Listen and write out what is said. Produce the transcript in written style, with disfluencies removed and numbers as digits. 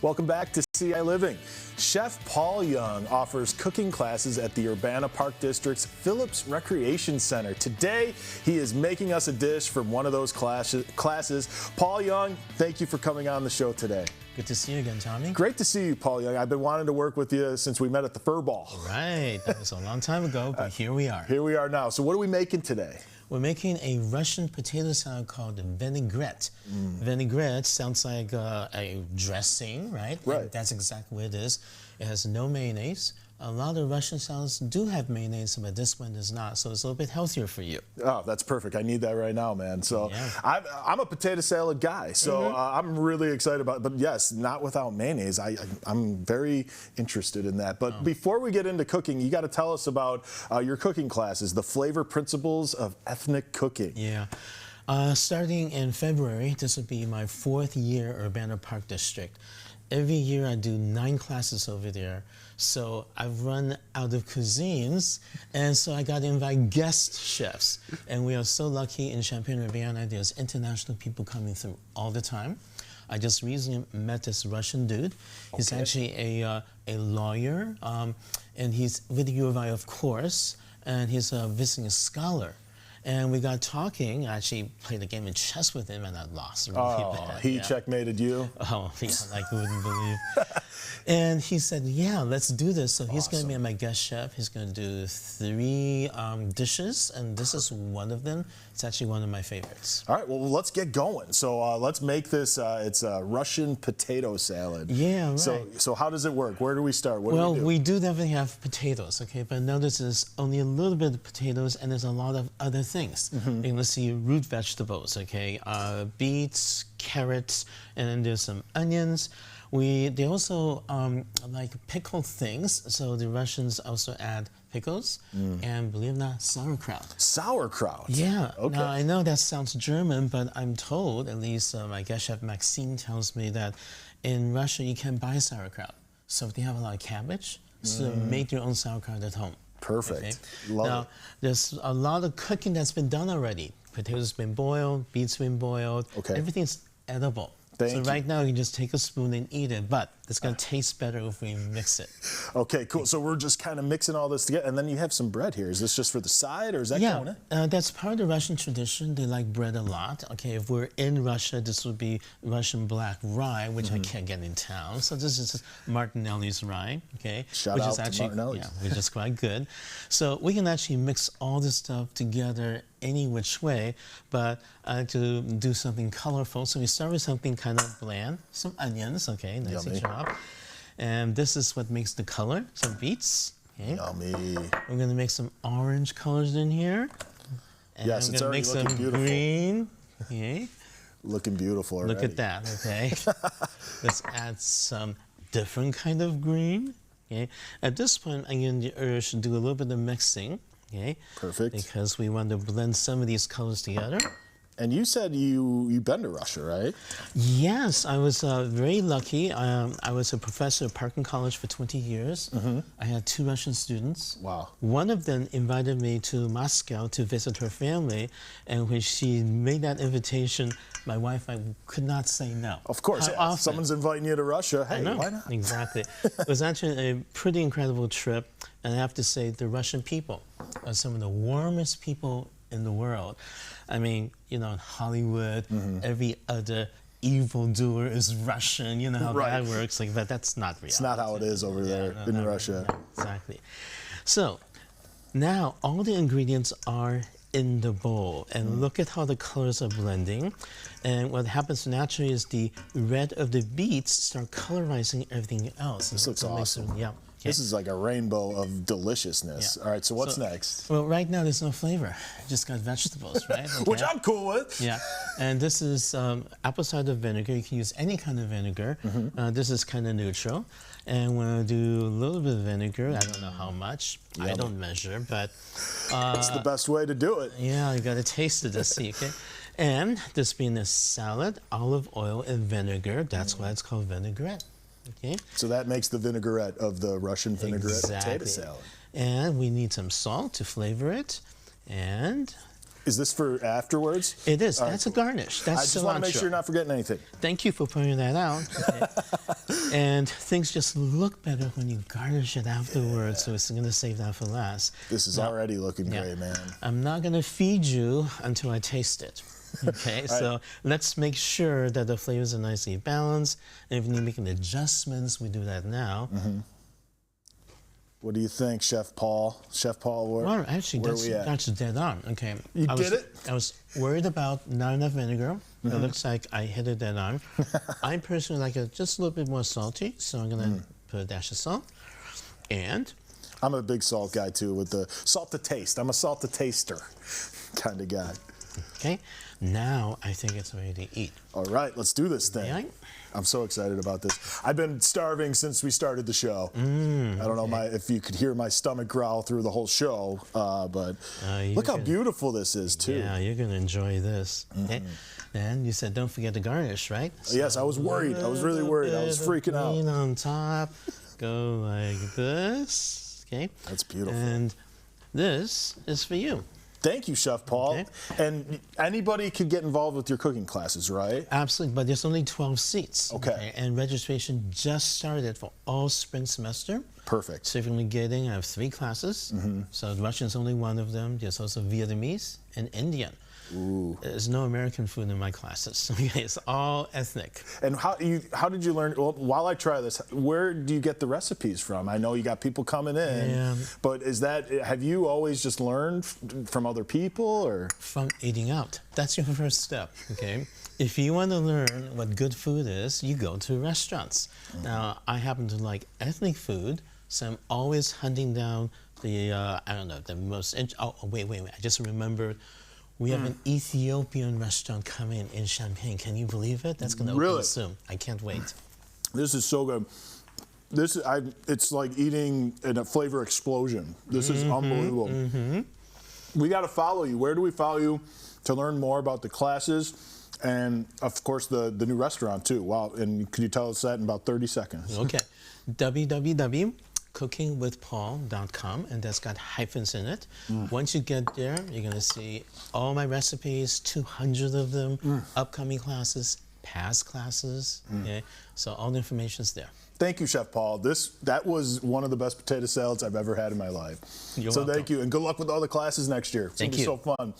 Welcome back to ciLiving. Chef Paul Young offers cooking classes at the Urbana Park District's Phillips Recreation Center. Today, he is making us a dish from one of those classes. Paul Young, thank you for coming on the show today. Good to see you again, Tommy. Great to see you, Paul Young. I've been wanting to work with you since we met at the Fur Ball. Right, that was a long time ago, but here we are. Here we are now. So what are we making today? We're making a Russian potato salad called vinaigrette. Vinaigrette sounds like a dressing, right? Right. And that's exactly what it is. It has no mayonnaise. A lot of Russian salads do have mayonnaise, but this one does not, so it's a little bit healthier for you. Oh, that's perfect. I need that right now, man. So Yeah. I'm a potato salad guy, so I'm really excited about it. But yes, not without mayonnaise. I'm very interested in that. But before we get into cooking, you got to tell us about your cooking classes, the flavor principles of ethnic cooking. Yeah. Starting in February, this will be my 4th year at Urbana Park District. Every year I do 9 classes over there. So I've run out of cuisines, and so I got to invite guest chefs. And we are so lucky in Champaign-Urbana, there's international people coming through all the time. I just recently met this Russian dude. He's actually a lawyer, and he's with the U of I, of course, and he's visiting a scholar. And we got talking. I actually played a game of chess with him, and I lost really bad. He checkmated you? Oh, yeah, like you wouldn't believe. And he said, yeah, let's do this. So he's going to be my guest chef. He's going to do 3 dishes, and this is one of them. It's actually one of my favorites. All right, well, let's get going. So let's make this, it's a Russian potato salad. Yeah, right. So how does it work? Where do we start? What Well, do we do definitely have potatoes, okay? But notice there's only a little bit of potatoes, and there's a lot of other things. You're going to see root vegetables, okay? Beets, carrots, and then there's some onions. They also like pickled things, so the Russians also add pickles, and believe it or not, sauerkraut. Sauerkraut? Yeah. Okay. Now, I know that sounds German, but I'm told, at least my guest chef Maxine tells me that in Russia you can buy sauerkraut. So if they have a lot of cabbage, so make your own sauerkraut at home. Perfect. Okay? Love now, it. there's a lot of cooking that's been done already. Potatoes been boiled, beets been boiled. Okay. Everything's edible. Thank so you. right now you can just take a spoon and eat it, but it's going to taste better if we mix it. Okay, cool. So we're just kind of mixing all this together, and then you have some bread here. Is this just for the side, or is that going in? That's part of the Russian tradition. They like bread a lot. Okay, if we're in Russia, this would be Russian black rye, which I can't get in town. So this is Martinelli's rye. Okay, Shout out to Martinelli's. Yeah, which is quite good. So we can actually mix all this stuff together any which way, but I like to do something colorful. So we start with something kind of bland, some onions. Okay, nicely chopped. And this is what makes the color, some beets. Okay. Yummy. We're going to make some orange colors in here. And Yes, I'm it's going to already make some looking beautiful. green. Okay. Looking beautiful already. Look at that, okay? Let's add some different kind of green. Okay. At this point, I'm going to urge to do a little bit of mixing. Okay. Perfect. Because we want to blend some of these colors together. And you said you've been to Russia, right? Yes, I was very lucky. I was a professor at Parkland College for 20 years. I had 2 Russian students. Wow. One of them invited me to Moscow to visit her family, and when she made that invitation, my wife, I could not say no. Of course, How yeah. Someone's inviting you to Russia. Hey, I know. why not? Exactly. It was actually a pretty incredible trip, and I have to say the Russian people are some of the warmest people in the world. I mean, you know, in Hollywood, every other evildoer is Russian. You know how that works, like, but that's not reality. It's not how it is over there in Russia. No, exactly. So now all the ingredients are in the bowl, and look at how the colors are blending. And what happens naturally is the red of the beets start colorizing everything else. This looks awesome. Yeah. Okay. This is like a rainbow of deliciousness. Yeah. All right, so what's next? Well, right now there's no flavor. Just got vegetables, right? Okay. Which I'm cool with. Yeah, and this is apple cider vinegar. You can use any kind of vinegar. This is kind of neutral. And we're going to do a little bit of vinegar. I don't know how much. I don't measure, but... It's the best way to do it. Yeah, you got to taste it to see, okay? And this being a salad, olive oil and vinegar. That's why it's called vinaigrette. Okay. So that makes the vinaigrette of the Russian vinaigrette potato Exactly. salad. And we need some salt to flavor it. And Is this for afterwards? It is. All That's right, a garnish. That's I just want to make cilantro. sure you're not forgetting anything. Thank you for pointing that out. Okay. And things just look better when you garnish it afterwards, so it's going to save that for last. This is already looking great, man. I'm not going to feed you until I taste it. Okay, so let's make sure that the flavors are nicely balanced. And if you need to make any adjustments, we do that now. What do you think, Chef Paul? Chef Paul, Well, actually, that's dead on. Okay, You did it? I was worried about not enough vinegar. It looks like I hit it dead on. I personally like it just a little bit more salty, so I'm gonna put a dash of salt. And I'm a big salt guy too, with the salt to taste. I'm a salt to taster kind of guy. okay, now I think it's ready to eat. All right, let's do this thing. May I? I'm so excited about this. I've been starving since we started the show. I don't know if you could hear my stomach growl through the whole show, but look how beautiful this is too. Yeah, you're gonna enjoy this. Okay. And you said don't forget the garnish, right? So yes, I was worried. I was really worried. I was freaking out. Green on top. Go like this. Okay. That's beautiful. And this is for you. Thank you, Chef Paul. Okay. And anybody could get involved with your cooking classes, right? Absolutely, but there's only 12 seats. Okay. And registration just started for all spring semester. Perfect. So if you're getting, I have 3 classes. So Russian is only one of them. There's also Vietnamese and Indian. Ooh. There's no American food in my classes. Okay, it's all ethnic. And how did you learn? Well, while I try this, where do you get the recipes from? I know you got people coming in, but have you always just learned from other people, or from eating out? That's your first step. Okay. If you want to learn what good food is, you go to restaurants. Now, I happen to like ethnic food, so I'm always hunting down the I don't know, the most. Oh, wait! I just remembered. We have an Ethiopian restaurant coming in Champaign. Can you believe it? That's going to open soon. I can't wait. This is so good. It's like eating in a flavor explosion. This is unbelievable. We got to follow you. Where do we follow you to learn more about the classes? And of course, the new restaurant too. Wow. And could you tell us that in about 30 seconds? Okay. www.cookingwithpaul.com, and that's got hyphens in it. Once you get there, you're going to see all my recipes, 200 of them, upcoming classes, past classes. Okay? So all the information's there. Thank you, Chef Paul. That was one of the best potato salads I've ever had in my life. You're welcome. Thank you, and good luck with all the classes next year. It's going to be so fun.